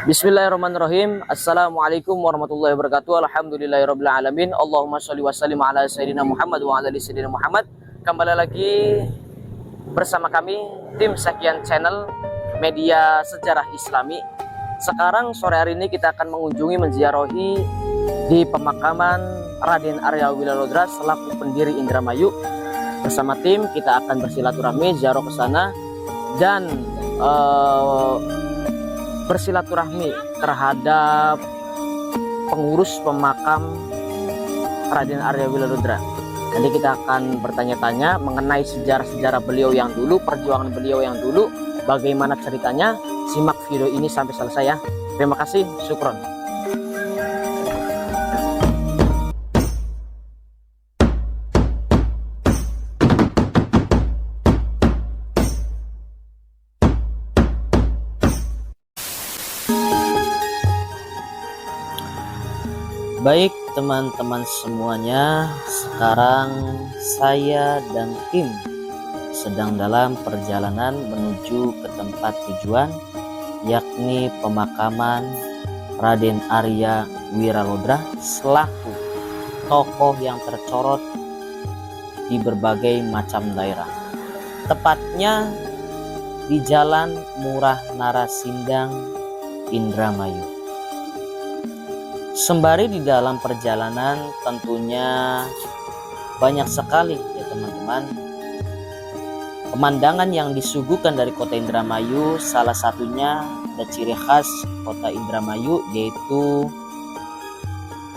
Bismillahirrahmanirrahim. Assalamualaikum warahmatullahi wabarakatuh. Alhamdulillahirabbil alamin. Allahumma shalli wa sallim ala sayyidina Muhammad wa ala ali sayyidina Muhammad. Kembali lagi bersama kami tim Sekian Channel Media Sejarah Islami. Sekarang sore hari ini kita akan mengunjungi menziarahi di pemakaman Raden Arya Wilalodra selaku pendiri Indramayu. Bersama tim kita akan bersilaturahmi ziarah ke sana dan bersilaturahmi terhadap pengurus pemakam Raden Arya Wilalodra. Nanti kita akan bertanya-tanya mengenai sejarah-sejarah beliau yang dulu, perjuangan beliau yang dulu, bagaimana ceritanya. Simak video ini sampai selesai ya. Terima kasih, syukron. Baik teman-teman semuanya, sekarang saya dan tim sedang dalam perjalanan menuju ke tempat tujuan, yakni pemakaman Raden Arya Wilalodra selaku tokoh yang tercorot di berbagai macam daerah. Tepatnya di Jalan Murah Narasindang, Indramayu. Sembari di dalam perjalanan tentunya banyak sekali ya teman-teman pemandangan yang disuguhkan dari kota Indramayu. Salah satunya ada ciri khas kota Indramayu yaitu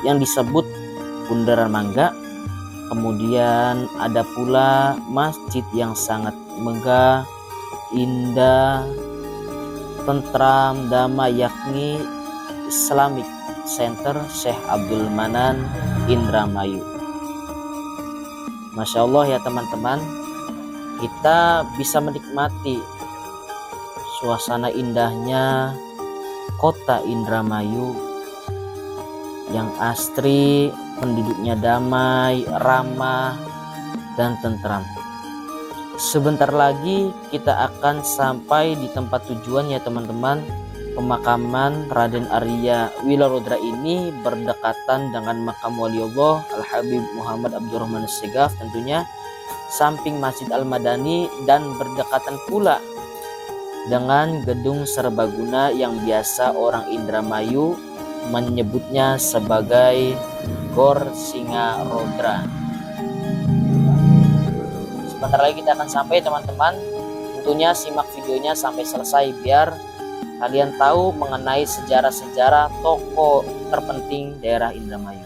yang disebut Bundaran Mangga. Kemudian ada pula masjid yang sangat megah, indah, tentram, damai, yakni Islamic Center Syekh Abdul Manan Indramayu. Masya Allah ya teman-teman, kita bisa menikmati suasana indahnya kota Indramayu yang asri, penduduknya damai, ramah, dan tentram. Sebentar lagi kita akan sampai di tempat tujuan ya teman-teman. Pemakaman Raden Arya Wilalodra ini berdekatan dengan makam Waliullah Al-Habib Muhammad Abdurrahman Assegaf tentunya, samping Masjid Al-Madani, dan berdekatan pula dengan gedung serbaguna yang biasa orang Indramayu menyebutnya sebagai Gor Singarodra. Sebentar lagi kita akan sampai teman-teman, tentunya simak videonya sampai selesai biar kalian tahu mengenai sejarah-sejarah tokoh terpenting daerah Indramayu.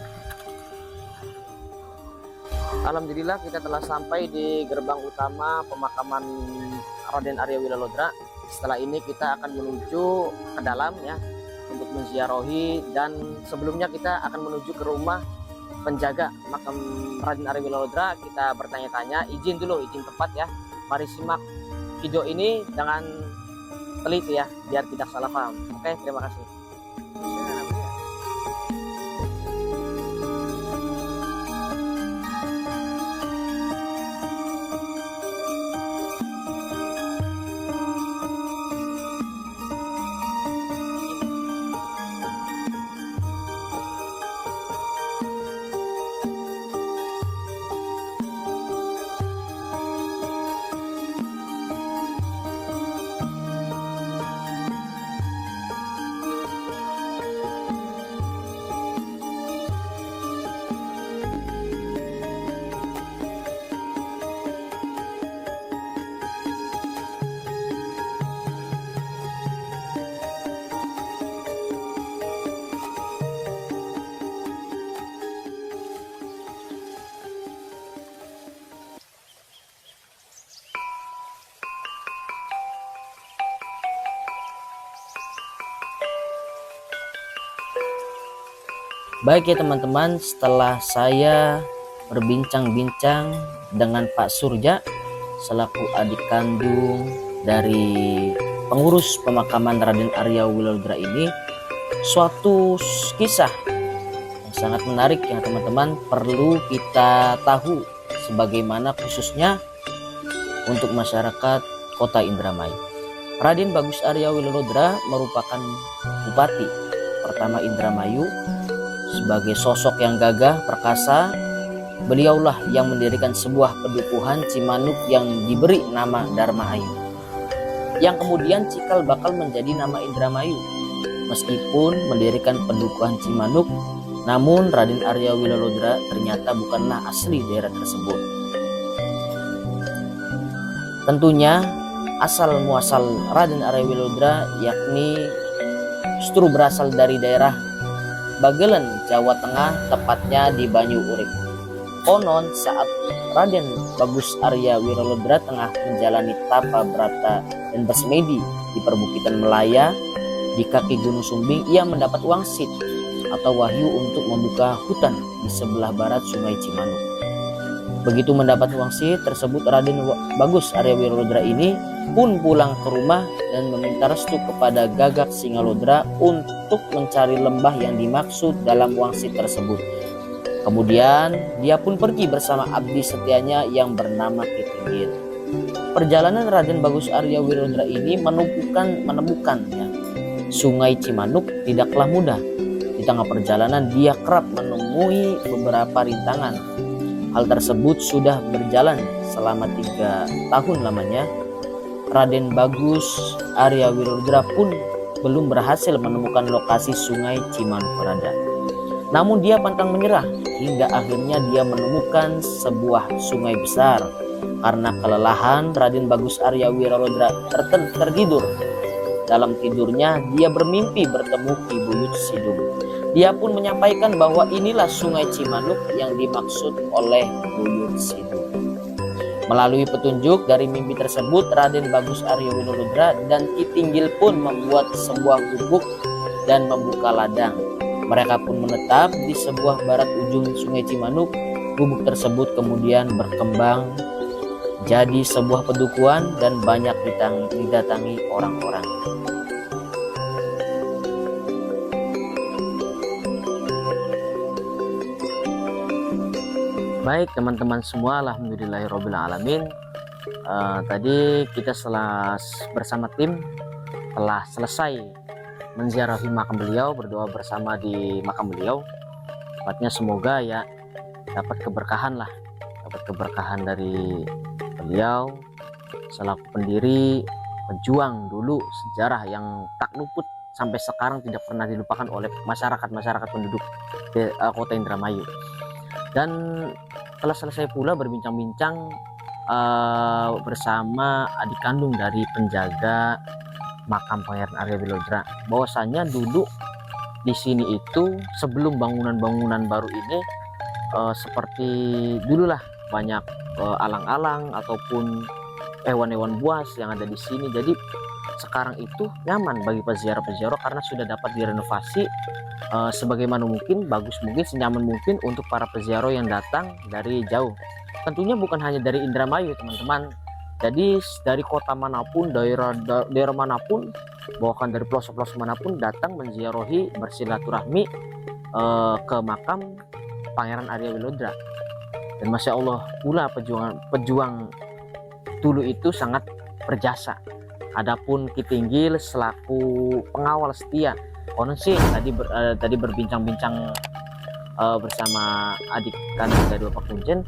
Alhamdulillah kita telah sampai di gerbang utama pemakaman Raden Arya Wilalodra. Setelah ini kita akan menuju ke dalam ya untuk menziarahi, dan sebelumnya kita akan menuju ke rumah penjaga makam Raden Arya Wilalodra. Kita bertanya-tanya, izin tempat ya. Mari simak video ini dengan teliti ya biar tidak salah paham. Oke, terima kasih. Baik ya teman-teman, setelah saya berbincang-bincang dengan Pak Surya selaku adik kandung dari pengurus pemakaman Raden Arya Wilalodra ini, suatu kisah yang sangat menarik yang teman-teman perlu kita tahu, sebagaimana khususnya untuk masyarakat kota Indramayu. Raden Bagus Arya Wilodra merupakan bupati pertama Indramayu. Sebagai sosok yang gagah perkasa, beliaulah yang mendirikan sebuah pedukuhan Cimanuk yang diberi nama Dharma Ayu, yang kemudian cikal bakal menjadi nama Indramayu. Meskipun mendirikan pedukuhan Cimanuk, namun Raden Arya Wilodra ternyata bukanlah asli daerah tersebut. Tentunya asal muasal Raden Arya Wilodra yakni justru berasal dari daerah Bagelen, Jawa Tengah, tepatnya di Banyu Urip. Konon saat Raden Bagus Arya Wilodra tengah menjalani tapa brata dan bersemedi di perbukitan Melaya di kaki Gunung Sumbing, ia mendapat wangsit atau wahyu untuk membuka hutan di sebelah barat Sungai Cimanuk. Begitu mendapat wangsit tersebut, Raden Bagus Arya Wilodra ini pun pulang ke rumah dan meminta restu kepada Gagak Singalodra untuk mencari lembah yang dimaksud dalam wangsit tersebut. Kemudian dia pun pergi bersama abdi setianya yang bernama Ki Tinggil. Perjalanan Raden Bagus Arya Wilodra ini menemukan Sungai Cimanuk tidaklah mudah. Di tengah perjalanan dia kerap menemui beberapa rintangan. Hal tersebut sudah berjalan selama 3 tahun lamanya. Raden Bagus Arya Wilodra pun belum berhasil menemukan lokasi Sungai Cimanuk berada. Namun dia pantang menyerah hingga akhirnya dia menemukan sebuah sungai besar. Karena kelelahan, Raden Bagus Arya Wilodra tertidur. Dalam tidurnya dia bermimpi bertemu Ki Buyut Sidung. Dia pun menyampaikan bahwa inilah Sungai Cimanuk yang dimaksud oleh Buyut Sidung. Melalui petunjuk dari mimpi tersebut, Raden Bagus Arya Wilodra dan Ki Tinggil pun membuat sebuah gubuk dan membuka ladang. Mereka pun menetap di sebuah barat ujung Sungai Cimanuk. Gubuk tersebut kemudian berkembang jadi sebuah pedukuhan dan banyak didatangi orang-orang. Baik teman-teman semua, alhamdulillahirobbilalamin. Tadi kita bersama tim telah selesai menziarahi makam beliau, berdoa bersama di makam beliau. Tepatnya semoga ya dapat keberkahan dari beliau selaku pendiri, pejuang dulu sejarah yang tak luput sampai sekarang tidak pernah dilupakan oleh masyarakat penduduk kota Indramayu. Dan telah selesai pula berbincang-bincang bersama adik kandung dari penjaga makam Pangeran Arya Wilodra, bahwasanya dulu di sini itu sebelum bangunan-bangunan baru ini seperti dululah banyak alang-alang ataupun hewan-hewan buas yang ada di sini. Jadi sekarang itu nyaman bagi peziarah-peziarah karena sudah dapat direnovasi sebagaimana mungkin, bagus mungkin, senyaman mungkin untuk para peziarah yang datang dari jauh. Tentunya bukan hanya dari Indramayu teman-teman. Jadi dari kota manapun, daerah manapun, bahkan dari pelosok-pelosok manapun datang menziarahi, bersilaturahmi ke makam Pangeran Arya Wilodra. Dan masya Allah pula pejuang dulu itu sangat berjasa. Adapun Ki Tinggil selaku pengawal setia, konon sih tadi berbincang-bincang bersama adik kandung dari Bapak Punjen,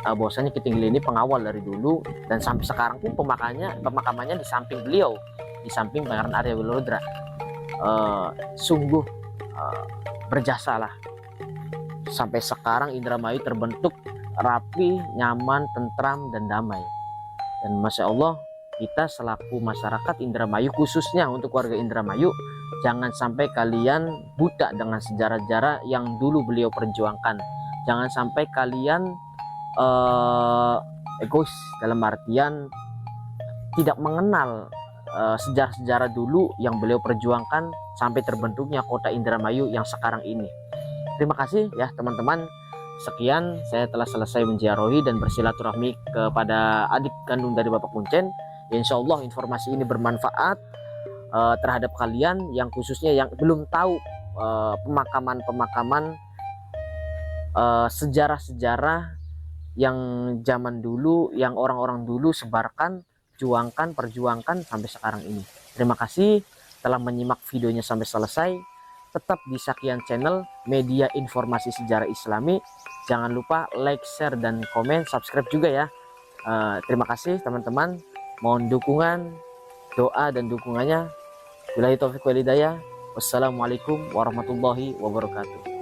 bahwasanya Ki Tinggil ini pengawal dari dulu dan sampai sekarang pun pemakamannya di samping beliau, di samping Pangeran Arya Wilodra. Sungguh berjasa lah. Sampai sekarang Indramayu terbentuk rapi, nyaman, tentram, dan damai. Dan masya Allah, kita selaku masyarakat Indramayu, khususnya untuk warga Indramayu, jangan sampai kalian buta dengan sejarah-sejarah yang dulu beliau perjuangkan. Jangan sampai kalian egois, dalam artian tidak mengenal sejarah-sejarah dulu yang beliau perjuangkan sampai terbentuknya kota Indramayu yang sekarang ini. Terima kasih ya teman-teman. Sekian, saya telah selesai menziarahi dan bersilaturahmi kepada adik kandung dari Bapak Punjen. Insya Allah informasi ini bermanfaat terhadap kalian yang khususnya yang belum tahu pemakaman sejarah-sejarah yang zaman dulu, yang orang-orang dulu sebarkan perjuangkan sampai sekarang ini. Terima kasih telah menyimak videonya sampai selesai. Tetap di Sakian Channel, media informasi sejarah Islami. Jangan lupa like, share, dan komen, subscribe juga ya. Terima kasih teman-teman. Mohon dukungan, doa, dan dukungannya. Billahi taufiq wal hidayah. Wassalamualaikum warahmatullahi wabarakatuh.